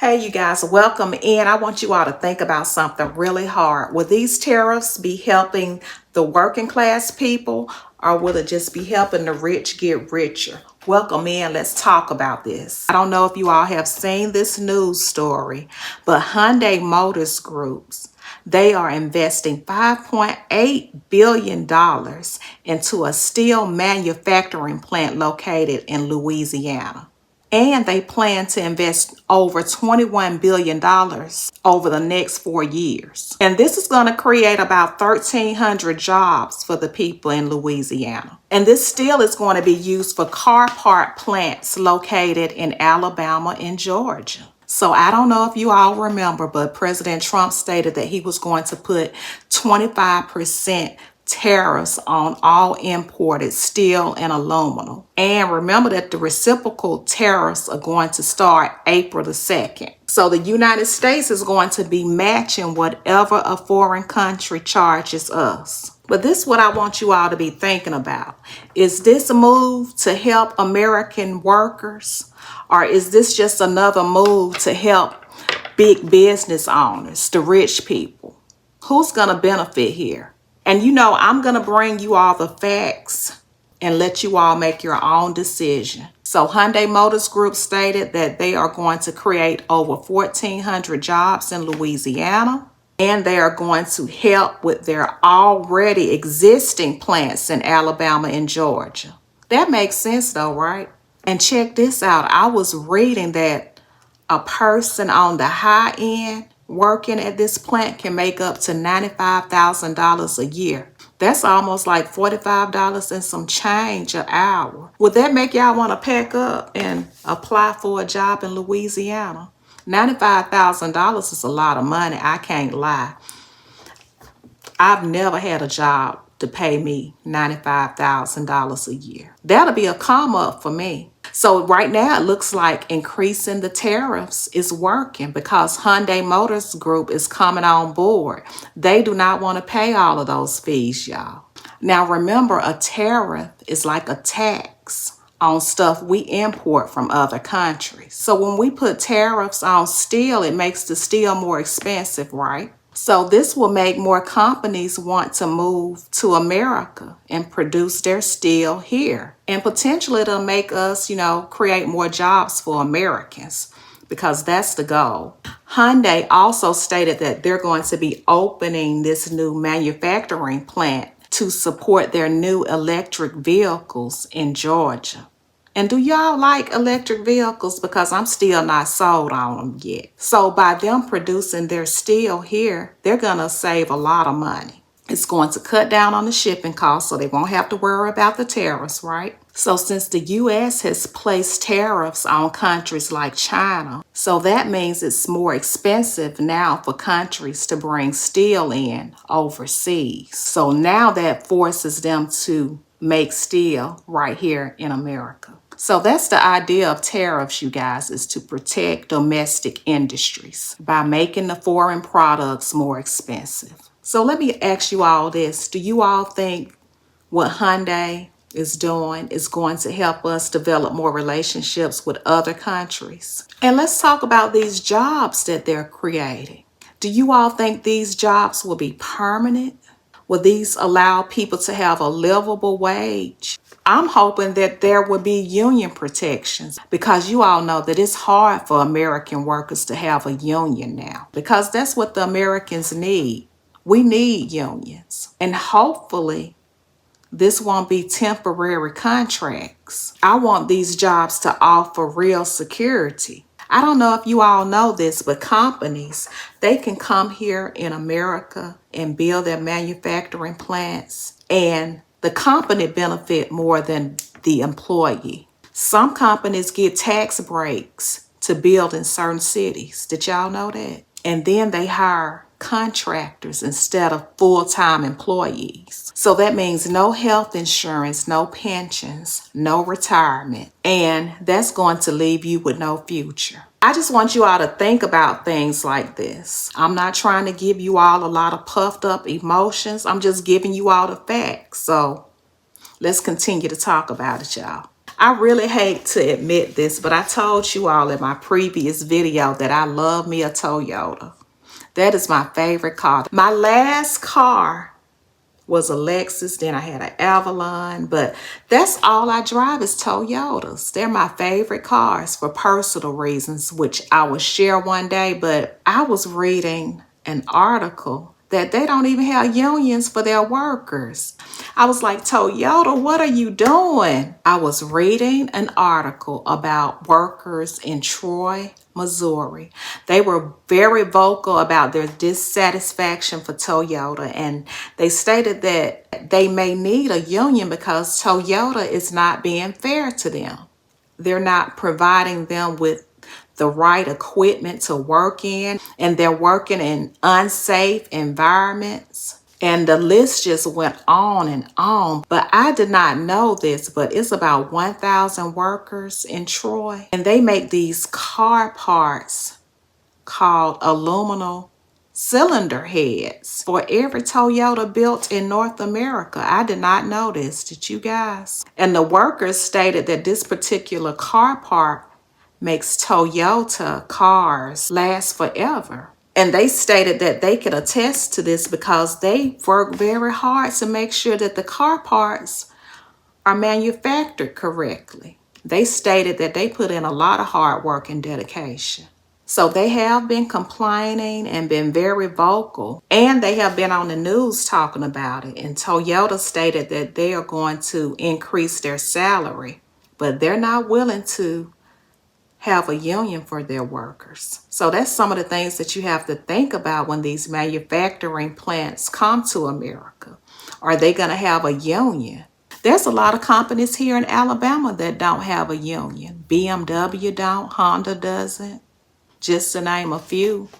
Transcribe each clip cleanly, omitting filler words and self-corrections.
Hey, you guys, welcome in. I want you all to think about something really hard. Will these tariffs be helping the working class people, or will it just be helping the rich get richer? Welcome in. Let's talk about this. I don't know if you all have seen this news story, but Hyundai Motors Groups, they are investing $5.8 billion into a steel manufacturing plant located in Louisiana. And they plan to invest over $21 billion over the next 4 years. And this is going to create about 1,300 jobs for the people in Louisiana. And this steel is going to be used for car part plants located in Alabama and Georgia. So I don't know if you all remember, but President Trump stated that he was going to put 25% tariffs on all imported steel and aluminum. And remember that the reciprocal tariffs are going to start April the 2nd. So the United States is going to be matching whatever a foreign country charges us. But this is what I want you all to be thinking about. Is this a move to help American workers? Or is this just another move to help big business owners, the rich people? Who's going to benefit here? And I'm going to bring you all the facts and let you all make your own decision. So Hyundai Motors Group stated that they are going to create over 1,400 jobs in Louisiana, and they are going to help with their already existing plants in Alabama and Georgia. That makes sense though, right? And check this out. I was reading that a person on the high end working at this plant can make up to $95,000 a year. That's almost like $45 and some change an hour. Would that make y'all want to pack up and apply for a job in Louisiana? $95,000 is a lot of money. I can't lie. I've never had a job to pay me $95,000 a year. That'll be a come up for me. So right now it looks like increasing the tariffs is working because Hyundai Motors Group is coming on board. They do not want to pay all of those fees, y'all. Now remember, a tariff is like a tax on stuff we import from other countries. So when we put tariffs on steel, it makes the steel more expensive, right? So this will make more companies want to move to America and produce their steel here. And potentially it'll make us, create more jobs for Americans because that's the goal. Hyundai also stated that they're going to be opening this new manufacturing plant to support their new electric vehicles in Georgia. And do y'all like electric vehicles? Because I'm still not sold on them yet. So by them producing their steel here, they're going to save a lot of money. It's going to cut down on the shipping costs so they won't have to worry about the tariffs, right? So since the U.S. has placed tariffs on countries like China, so that means it's more expensive now for countries to bring steel in overseas. So now that forces them to make steel right here in America. So that's the idea of tariffs, you guys, is to protect domestic industries by making the foreign products more expensive. So let me ask you all this. Do you all think what Hyundai is doing is going to help us develop more relationships with other countries? And let's talk about these jobs that they're creating. Do you all think these jobs will be permanent? Will these allow people to have a livable wage? I'm hoping that there will be union protections because you all know that it's hard for American workers to have a union now because that's what the Americans need. We need unions. And hopefully this won't be temporary contracts. I want these jobs to offer real security. I don't know if you all know this, but companies, they can come here in America and build their manufacturing plants, and the company benefit more than the employee. Some companies get tax breaks to build in certain cities. Did y'all know that? And then they hire contractors instead of full-time employees. So that means no health insurance, no pensions, no retirement, and that's going to leave you with no future. I just want you all to think about things like this. I'm not trying to give you all a lot of puffed up emotions. I'm just giving you all the facts. So let's continue to talk about it, y'all. I really hate to admit this, but I told you all in my previous video that I love me a Toyota. That is my favorite car. My last car was a Lexus, then I had an Avalon, but that's all I drive is Toyotas. They're my favorite cars for personal reasons, which I will share one day, but I was reading an article that they don't even have unions for their workers. I was like, Toyota, what are you doing? I was reading an article about workers in Troy, Missouri. They were very vocal about their dissatisfaction for Toyota, and they stated that they may need a union because Toyota is not being fair to them. They're not providing them with the right equipment to work in, and they're working in unsafe environments. And the list just went on and on. But I did not know this, but it's about 1,000 workers in Troy. And they make these car parts called aluminum cylinder heads for every Toyota built in North America. I did not know this, did you guys? And the workers stated that this particular car part makes Toyota cars last forever. And they stated that they could attest to this because they work very hard to make sure that the car parts are manufactured correctly. They stated that they put in a lot of hard work and dedication. So they have been complaining and been very vocal, and they have been on the news talking about it. And Toyota stated that they are going to increase their salary, but they're not willing to have a union for their workers. So that's some of the things that you have to think about when these manufacturing plants come to America. Are they going to have a union? There's a lot of companies here in Alabama that don't have a union. BMW don't, Honda doesn't, just to name a few.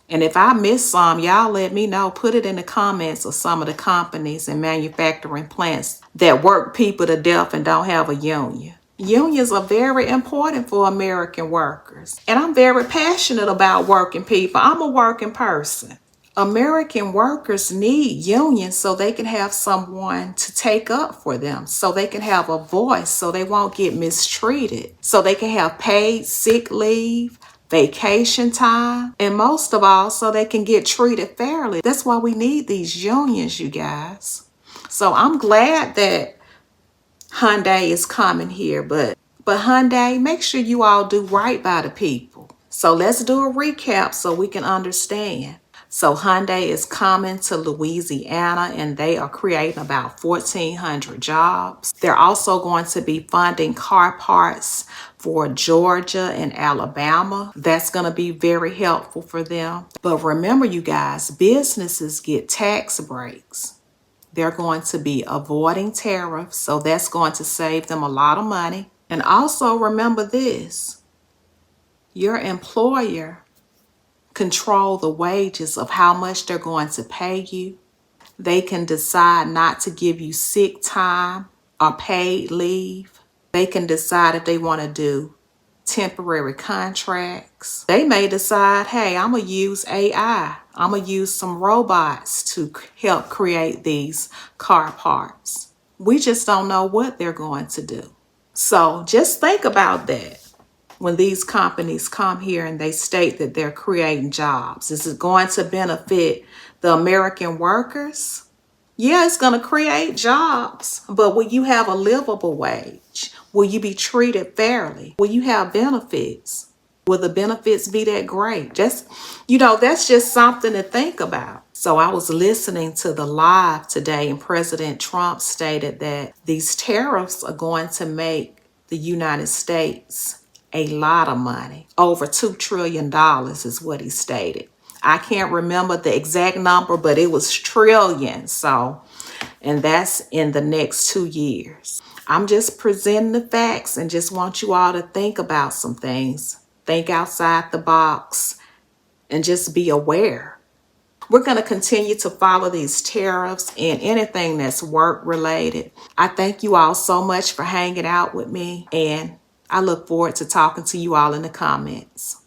And if I miss some, y'all let me know. Put it in the comments of some of the companies and manufacturing plants that work people to death and don't have a union. Unions are very important for American workers. And I'm very passionate about working people. I'm a working person. American workers need unions so they can have someone to take up for them, so they can have a voice, so they won't get mistreated, so they can have paid sick leave, vacation time, and most of all, so they can get treated fairly. That's why we need these unions, you guys. So I'm glad that Hyundai is coming here, but Hyundai, make sure you all do right by the people. So let's do a recap so we can understand. So Hyundai is coming to Louisiana, and they are creating about 1,400 jobs. They're also going to be funding car parts for Georgia and Alabama. That's going to be very helpful for them. But remember, you guys, businesses get tax breaks. They're going to be avoiding tariffs, so that's going to save them a lot of money. And also remember this, your employer control the wages of how much they're going to pay you. They can decide not to give you sick time or paid leave. They can decide if they want to do temporary contracts. They may decide, hey, I'm going to use AI. I'm going to use some robots to help create these car parts. We just don't know what they're going to do. So just think about that when these companies come here and they state that they're creating jobs. Is it going to benefit the American workers? Yeah, it's going to create jobs, but will you have a livable wage? Will you be treated fairly? Will you have benefits? Will the benefits be that great? Just, that's just something to think about. So I was listening to the live today, and President Trump stated that these tariffs are going to make the United States a lot of money. Over $2 trillion is what he stated. I can't remember the exact number, but it was trillions. So, and that's in the next 2 years. I'm just presenting the facts and just want you all to think about some things. Think outside the box and just be aware. We're going to continue to follow these tariffs and anything that's work related. I thank you all so much for hanging out with me, and I look forward to talking to you all in the comments.